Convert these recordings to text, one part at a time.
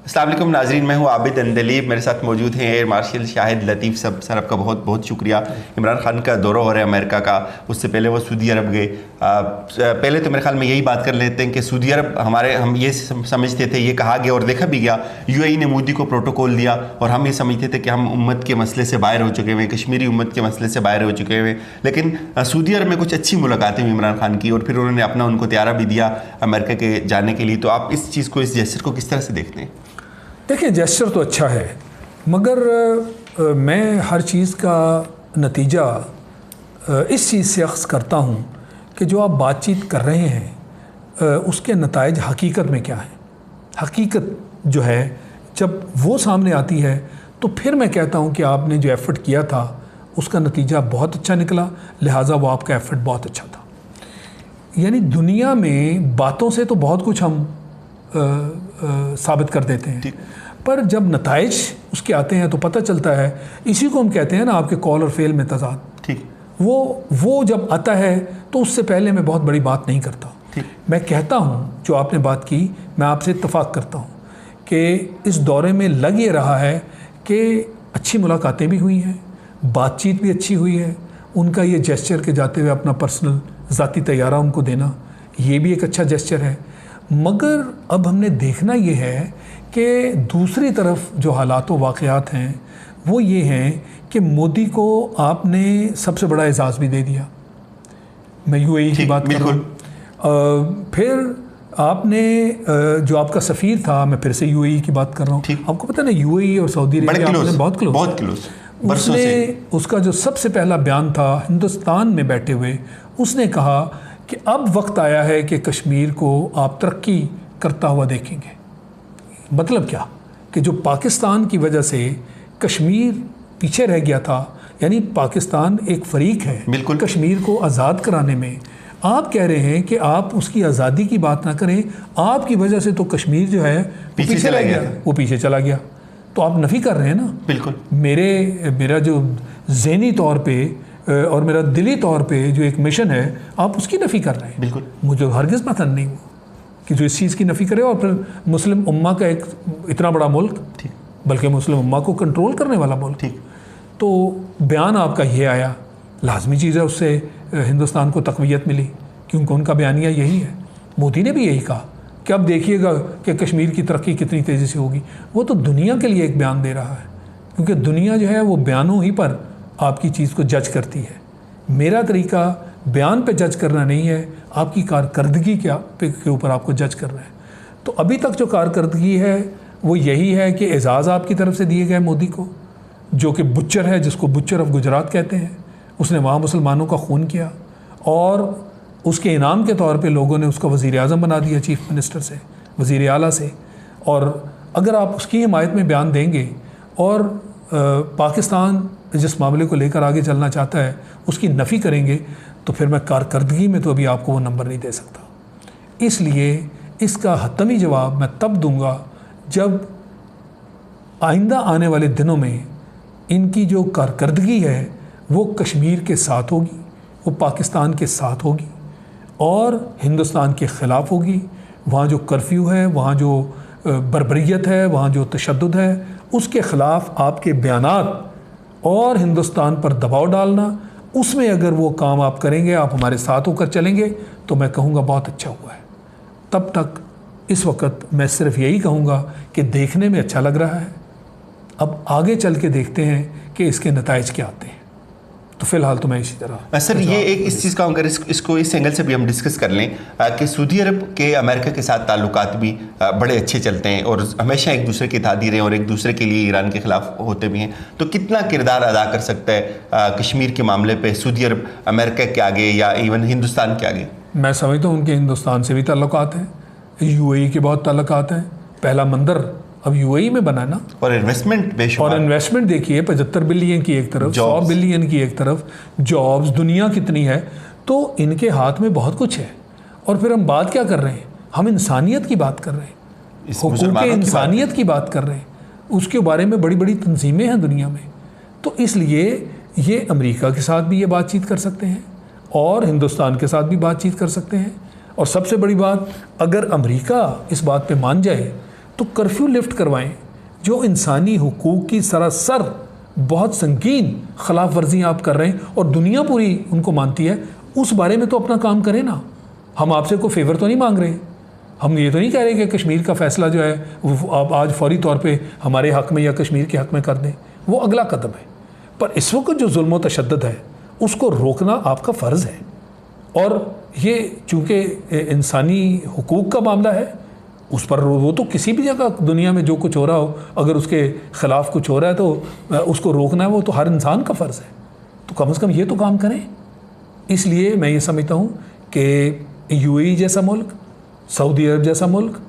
अस्सलाम वालेकुम नाज़रीन, मैं हूँ आबिद अंदलीब। मेरे साथ मौजूद हैं एयर मार्शल शाहिद लतीफ़ सब। सर आपका बहुत बहुत शुक्रिया। इमरान खान का दौरा हो रहा है अमेरिका का, उससे पहले वो सऊदी अरब गए। पहले तो मेरे ख्याल में यही बात कर लेते हैं कि सऊदी अरब हम ये समझते थे, ये कहा गया और देखा भी गया, UAE ने मोदी को प्रोटोकॉल दिया और हम ये समझते थे कि हम उम्मत के मसले से बाहर हो चुके हुए, कश्मीरी उम्मत के मसले से बाहर हो चुके हुए। लेकिन सऊदी अरब में कुछ अच्छी मुलाकातें हुई इमरान खान की और फिर उन्होंने अपना उनको त्यारा भी दिया अमेरिका के जाने के लिए। तो आप इस चीज़ को, इस जेस्चर को किस तरह से देखते हैं? देखिए, जेस्चर तो अच्छा है, मगर मैं हर चीज़ का नतीजा इस चीज़ से अख्ज़ करता हूँ कि जो आप बातचीत कर रहे हैं उसके नताइज हकीकत में क्या है। हकीकत जो है जब वो सामने आती है तो फिर मैं कहता हूँ कि आपने जो एफ़र्ट किया था उसका नतीजा बहुत अच्छा निकला, लिहाजा वो आपका एफ़र्ट बहुत अच्छा था। यानी दुनिया में बातों से तो बहुत कुछ हम साबित कर देते हैं, पर जब नताइज उसके आते हैं तो पता चलता है। इसी को हम कहते हैं ना, आपके कॉल और फेल में तज़ाद। ठीक, वो जब आता है तो उससे पहले मैं बहुत बड़ी बात नहीं करता। मैं कहता हूँ जो आपने बात की, मैं आपसे इत्तफाक करता हूँ कि इस दौरे में लग ये रहा है कि अच्छी मुलाकातें भी हुई हैं, बातचीत भी अच्छी हुई है। उनका ये जेस्चर के जाते हुए अपना पर्सनल ज़ाती तैयारा उनको देना, ये भी एक अच्छा जेस्चर है। मगर अब हमने देखना ये है कि दूसरी तरफ जो हालात व वाक़यात हैं वो ये हैं कि मोदी को आपने सबसे बड़ा एजाज़ भी दे दिया। मैं UAE की बात कर रहा हूँ। फिर आपने जो आपका सफ़ीर था, मैं फिर से UAE की बात कर रहा हूँ। आपको पता ना, UAE और सऊदी अरब बहुत क्लोज। उसने उसका जो सबसे पहला बयान था हिंदुस्तान में बैठे हुए, उसने कहा कि अब वक्त आया है कि कश्मीर को आप तरक्की करता हुआ देखेंगे। मतलब क्या कि जो पाकिस्तान की वजह से कश्मीर पीछे रह गया था, यानी पाकिस्तान एक फरीक है कश्मीर को आज़ाद कराने में। आप कह रहे हैं कि आप उसकी आज़ादी की बात ना करें, आपकी वजह से तो कश्मीर जो है पीछे रह गया, वो पीछे चला गया। तो आप नफ़ी कर रहे हैं ना। बिल्कुल। मेरा जो ज़हनी तौर पे और मेरा दिली तौर पे जो एक मिशन है, आप उसकी नफ़ी कर रहे हैं। बिल्कुल। मुझे हरगिज़ पसंद नहीं वो कि जो इस चीज़ की नफ़ी करे और फिर मुस्लिम उम्मा का एक इतना बड़ा मुल्क, बल्कि मुस्लिम उम्मा को कंट्रोल करने वाला मुल्क। तो बयान आपका ये आया, लाजमी चीज़ है, उससे हिंदुस्तान को तक़वियत मिली, क्योंकि उनका बयानिया यही है। मोदी ने भी यही कहा कि अब देखिएगा कि कश्मीर की तरक्की कितनी तेज़ी से होगी। वो तो दुनिया के लिए एक बयान दे रहा है, क्योंकि दुनिया जो है वो बयानों ही पर आपकी चीज़ को जज करती है। मेरा तरीका बयान पे जज करना नहीं है, आपकी कारकर्दगी के ऊपर आपको जज करना है। तो अभी तक जो कारकर्दगी है वो यही है कि एजाज़ आपकी तरफ से दिए गए मोदी को, जो कि बुच्चर है, जिसको बुच्चर ऑफ गुजरात कहते हैं। उसने वहाँ मुसलमानों का खून किया और उसके इनाम के तौर पे लोगों ने उसको वज़ीर आज़म बना दिया, चीफ मिनिस्टर से, वज़ीर आला से। और अगर आप उसकी हिमायत में बयान देंगे और पाकिस्तान जिस मामले को लेकर आगे चलना चाहता है उसकी नफ़ी करेंगे, तो फिर मैं कारकर्दगी में तो अभी आपको वो नंबर नहीं दे सकता। इसलिए इसका हतमी जवाब मैं तब दूंगा जब आइंदा आने वाले दिनों में इनकी जो कारकर्दगी है वो कश्मीर के साथ होगी, वो पाकिस्तान के साथ होगी और हिंदुस्तान के ख़िलाफ़ होगी। वहाँ जो कर्फ्यू है, वहाँ जो बर्बरियत है, वहाँ जो तशद्दुद है, उसके ख़िलाफ़ आपके बयानात और हिंदुस्तान पर दबाव डालना, उसमें अगर वो काम आप करेंगे, आप हमारे साथ होकर चलेंगे, तो मैं कहूँगा बहुत अच्छा हुआ है। तब तक इस वक्त मैं सिर्फ यही कहूँगा कि देखने में अच्छा लग रहा है, अब आगे चल के देखते हैं कि इसके नताइज क्या आते हैं। तो फ़िलहाल तो मैं इसी तरह सर ये एक इस चीज़ का, अगर इसको इस एंगल से भी हम डिस्कस कर लें कि सऊदी अरब के अमेरिका के साथ ताल्लुकात भी बड़े अच्छे चलते हैं और हमेशा एक दूसरे के तादी रहे और एक दूसरे के लिए ईरान के ख़िलाफ़ होते भी हैं। तो कितना किरदार अदा कर सकता है कश्मीर के मामले पे सऊदी अरब अमेरिका के आगे या इवन हिंदुस्तान के आगे? मैं समझता हूँ उनके हिंदुस्तान से भी ताल्लुकात हैं, UAE के बहुत ताल्लुकात हैं। पहला मंदिर अब UAE में बना ना, और इन्वेस्टमेंट और इन्वेस्टमेंट देखिए 75 बिलियन की एक तरफ, 100 बिलियन की एक तरफ, जॉब्स दुनिया कितनी है। तो इनके हाथ में बहुत कुछ है। और फिर हम बात क्या कर रहे हैं, हम इंसानियत की बात कर रहे हैं, हुकूक इंसानियत की बात कर रहे हैं। उसके बारे में बड़ी बड़ी तंजीमें हैं दुनिया में। तो इसलिए ये अमेरिका के साथ भी ये बातचीत कर सकते हैं और हिंदुस्तान के साथ भी बातचीत कर सकते हैं। और सबसे बड़ी बात, अगर अमेरिका इस बात पे मान जाए तो कर्फ्यू लिफ्ट करवाएं। जो इंसानी हुकूक की सरासर बहुत संगीन खिलाफ वर्जियाँ आप कर रहे हैं और दुनिया पूरी उनको मानती है, उस बारे में तो अपना काम करें ना। हम आपसे कोई फेवर तो नहीं मांग रहे, हम ये तो नहीं कह रहे कि कश्मीर का फ़ैसला जो है वो आप आज फौरी तौर पे हमारे हक़ में या कश्मीर के हक़ में कर दें, वो अगला कदम है। पर इस वक्त जो जुल्म व तशद्दुद है उसको रोकना आपका फ़र्ज़ है। और ये चूँकि इंसानी हुकूक का मामला है, उस पर वो तो किसी भी जगह दुनिया में जो कुछ हो रहा हो, अगर उसके ख़िलाफ़ कुछ हो रहा है तो उसको रोकना है, वो तो हर इंसान का फ़र्ज़ है। तो कम से कम ये तो काम करें। इसलिए मैं ये समझता हूँ कि यूएई जैसा मुल्क, सऊदी अरब जैसा मुल्क,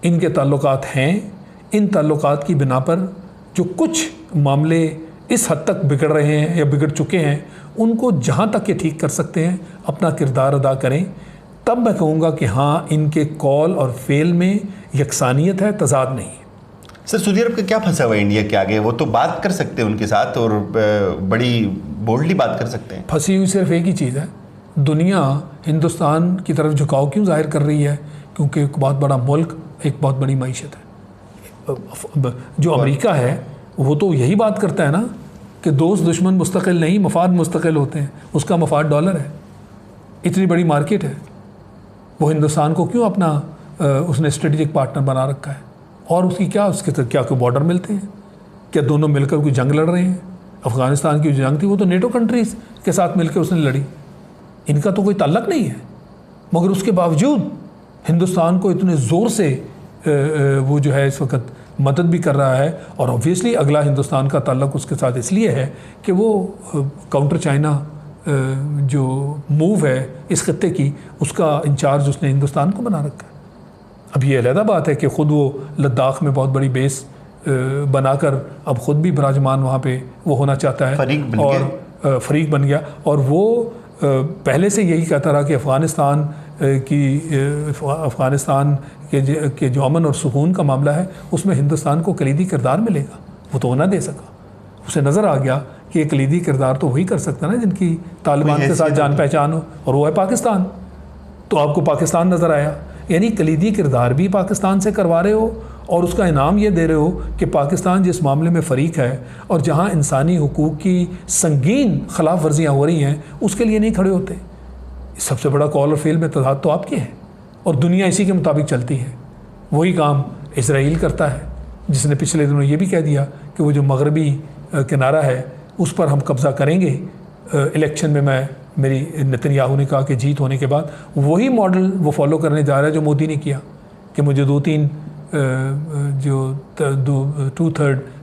इनके ताल्लुकात हैं। इन ताल्लुकात की बिना पर जो कुछ मामले इस हद तक बिगड़ रहे हैं या बिगड़ चुके हैं, उनको जहाँ तक ये ठीक कर सकते हैं अपना किरदार अदा करें। तब मैं कहूँगा कि हाँ, इनके कॉल और फेल में यकसानियत है, तज़ाद नहीं है। सर, सऊदी अरब का क्या फंसा हुआ है इंडिया के आगे? वो तो बात कर सकते हैं उनके साथ और बड़ी बोल्डली बात कर सकते हैं। फंसी हुई सिर्फ एक ही चीज़ है, दुनिया हिंदुस्तान की तरफ झुकाव क्यों जाहिर कर रही है? क्योंकि एक बहुत बड़ा मुल्क, एक बहुत बड़ी मईशत है। जो अमेरिका है वो तो यही बात करता है ना कि दोस्त दुश्मन मुस्तकिल नहीं, मफाद मुस्तकिल होते हैं। उसका मफाद डॉलर है, इतनी बड़ी मार्केट है। वो हिंदुस्तान को क्यों अपना उसने स्ट्रेटेजिक पार्टनर बना रखा है? और उसकी क्या, उसके तो क्या कोई बॉर्डर मिलते हैं? क्या दोनों मिलकर कोई जंग लड़ रहे हैं? अफ़गानिस्तान की जो जंग थी वो तो नेटो कंट्रीज़ के साथ मिलकर उसने लड़ी। इनका तो कोई ताल्लुक़ नहीं है, मगर उसके बावजूद हिंदुस्तान को इतने ज़ोर से वो जो है इस वक्त मदद भी कर रहा है। और ऑब्वियसली अगला हिंदुस्तान का ताल्लुक़ उसके साथ इसलिए है कि वो काउंटर चाइना जो मूव है इस खत्ते की, उसका इंचार्ज उसने हिंदुस्तान को बना रखा है। अब ये अलहदा बात है कि ख़ुद वो लद्दाख में बहुत बड़ी बेस बनाकर अब ख़ुद भी विराजमान वहाँ पे वो होना चाहता है, फरीक बन गया। और वो पहले से यही कहता रहा कि अफ़गानिस्तान के जो अमन और सुकून का मामला है उसमें हिंदुस्तान को कलीदी किरदार मिलेगा। वो तो ना दे सका। उसे नज़र आ गया कि एक कलीदी किरदार तो वही कर सकता है ना जिनकी तालिबान के साथ जान पहचान हो, और वो है पाकिस्तान। तो आपको पाकिस्तान नज़र आया, यानी कलीदी किरदार भी पाकिस्तान से करवा रहे हो और उसका इनाम ये दे रहे हो कि पाकिस्तान जिस मामले में फ़रीक है और जहाँ इंसानी हुकूक की संगीन खिलाफ वर्जियाँ हो रही हैं उसके लिए नहीं खड़े होते। सबसे बड़ा कॉल और फेल में तज़ाद तो आपके है और दुनिया इसी के मुताबिक चलती है। वही काम इसराइल करता है, जिसने पिछले दिनों ये भी कह दिया कि वो जो मगरबी किनारा है उस पर हम कब्ज़ा करेंगे। इलेक्शन में मेरी नेतन्याहू ने कहा कि जीत होने के बाद वही मॉडल वो फॉलो करने जा रहा है जो मोदी ने किया कि मुझे 2/3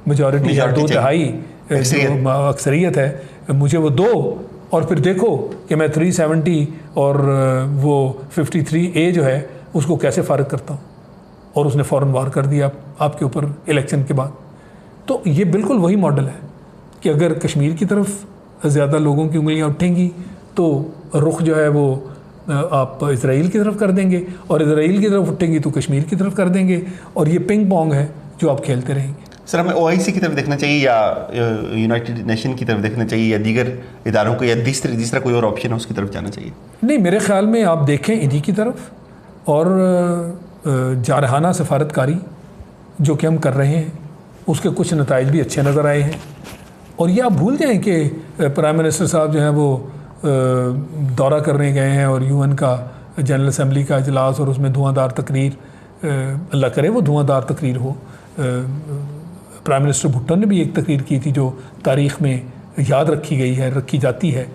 मेजॉरिटी या 2/3 अक्सरियत है, मुझे वो दो, और फिर देखो कि मैं 370 और वो 53A जो है उसको कैसे फ़ारिग करता हूँ। और उसने फ़ौरन वार कर दिया आपके ऊपर इलेक्शन के बाद। तो ये बिल्कुल वही मॉडल है कि अगर कश्मीर की तरफ ज़्यादा लोगों की उंगलियाँ उठेंगी तो रुख जो है वो आप इसराइल की तरफ कर देंगे, और इसराइल की तरफ उठेंगी तो कश्मीर की तरफ कर देंगे, और ये पिंग पोंग है जो आप खेलते रहेंगे। सर, हमें OIC की तरफ देखना चाहिए या यूनाइटेड नेशन की तरफ देखना चाहिए या दीगर इदारों को, या तीसरा कोई और ऑप्शन है उसकी तरफ जाना चाहिए? नहीं, मेरे ख्याल में आप देखें इन्हीं की तरफ, और जारहाना सफारतकारी जो कि हम कर रहे हैं उसके कुछ नताइज भी अच्छे नज़र आए हैं। और ये आप भूल जाएं कि प्राइम मिनिस्टर साहब जो हैं वो दौरा करने गए हैं और UN का जनरल असम्बली का इजलास, और उसमें धुआंधार तकरीर, अल्लाह करे वो धुआंधार तकरीर हो। प्राइम मिनिस्टर भुट्टो ने भी एक तकरीर की थी जो तारीख़ में याद रखी गई है, रखी जाती है।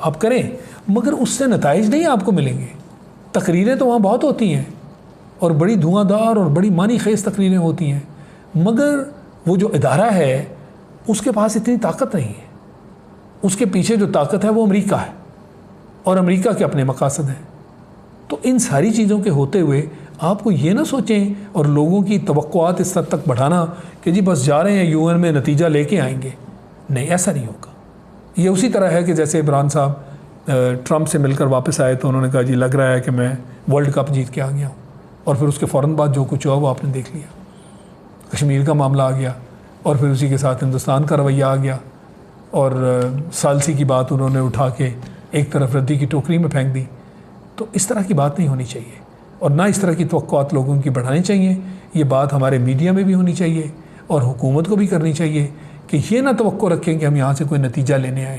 आप करें, मगर उससे नताइज नहीं आपको मिलेंगे। तकरीरें तो वहाँ बहुत होती हैं और बड़ी धुआंधार और बड़ी मानी खेज़ तकरीरें होती हैं, मगर वो जो इदारा है उसके पास इतनी ताकत नहीं है। उसके पीछे जो ताकत है वो अमेरिका है, और अमेरिका के अपने मकासद हैं। तो इन सारी चीज़ों के होते हुए आपको ये ना सोचें और लोगों की तवक्कुआत इस हद तक बढ़ाना कि जी बस जा रहे हैं UN में नतीजा लेके आएंगे। नहीं, ऐसा नहीं होगा। ये उसी तरह है कि जैसे इमरान साहब ट्रंप से मिलकर वापस आए तो उन्होंने कहा जी लग रहा है कि मैं वर्ल्ड कप जीत के आ गया हूँ, और फिर उसके फ़ौरन बाद जो कुछ हुआ वो आपने देख लिया। कश्मीर का मामला आ गया और फिर उसी के साथ हिंदुस्तान का रवैया आ गया, और सालसी की बात उन्होंने उठा के एक तरफ रद्दी की टोकरी में फेंक दी। तो इस तरह की बात नहीं होनी चाहिए। और ना इस तरह की तवक्कुआत लोगों की बढ़ानी चाहिए। ये बात हमारे मीडिया में भी होनी चाहिए और हुकूमत को भी करनी चाहिए कि ये ना तवक्को रखें कि हम यहाँ से कोई नतीजा लेने आए।